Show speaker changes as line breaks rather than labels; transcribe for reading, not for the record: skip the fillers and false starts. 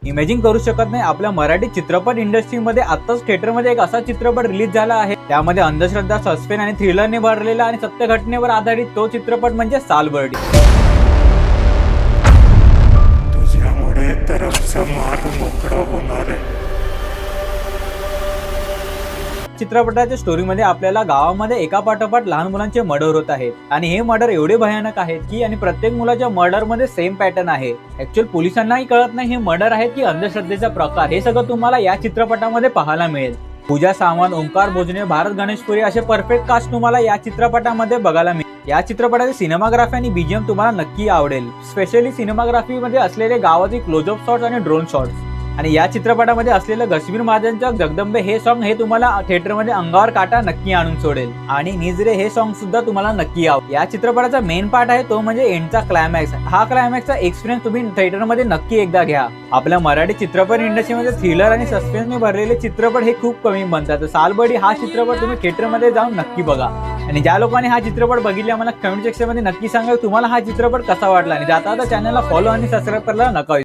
Imagine करू शकत नाही, आपल्या मराठी चित्रपट इंडस्ट्रीमध्ये आताच थिएटरमध्ये एक असा चित्रपट रिलीज झाला आहे, त्यामध्ये अंधश्रद्धा, सस्पेन्स आणि थ्रिलरने भरलेला आणि सत्य घटनेवर आधारित तो चित्रपट म्हणजे सालबर्डी.
तुझ्यामुळे तरफचा मार्ग मोकळा होणार आहे.
चित्रपटाच्या स्टोरीमध्ये आपल्याला गावामध्ये एका पाठोपाठ लहान मुलांचे मर्डर होत आहेत आणि हे मर्डर एवढे भयानक आहेत की आणि प्रत्येक मुलाच्या मर्डर मध्ये सेम पॅटर्न आहे. ऍक्च्युअल पोलिसांनाही कळत नाही हे मर्डर आहेत की अंधश्रद्धेचा प्रकार. हे सगळं तुम्हाला या चित्रपटामध्ये पाहायला मिळेल. पूजा सावंत, ओंकार भोजने, भारत गणेशपुरी असे परफेक्ट कास्ट तुम्हाला या चित्रपटामध्ये बघायला मिळेल. या चित्रपटाची सिनेमाग्राफी आणि बीजीएम तुम्हाला नक्की आवडेल. स्पेशली सिनेमाग्राफी मध्ये असलेले गावातील क्लोजअप शॉट्स आणि ड्रोन शॉट्स आणि या चित्रपटामध्ये असलेलं गश्मीर महाजनच्या जगदंबे हे सॉन्ग हे तुम्हाला थिएटरमध्ये अंगावर काटा नक्की आणून सोडेल. आणि निजरे हे सॉन्ग सुद्धा तुम्हाला नक्की आवडेल. या चित्रपटाचा मेन पार्ट आहे तो म्हणजे एंडचा क्लायमॅक्स. हा क्लायमॅक्सचा एक्सपिरियन्स तुम्ही थिएटरमध्ये नक्की एकदा घ्या. आपल्या मराठी चित्रपट इंडस्ट्रीमध्ये थ्रिलर आणि सस्पेन्सने भरलेले चित्रपट हे खूप कमी बनतात. सालबर्डी हा चित्रपट तुम्ही थिएटरमध्ये जाऊन नक्की बघा. आणि ज्या लोकांनी हा चित्रपट बघितला मला कमेंट सेक्शन मध्ये नक्की सांगा तुम्हाला हा चित्रपट कसा वाटला. आणि जाता चॅनलला फॉलो आणि सबस्क्राईब करायला नका.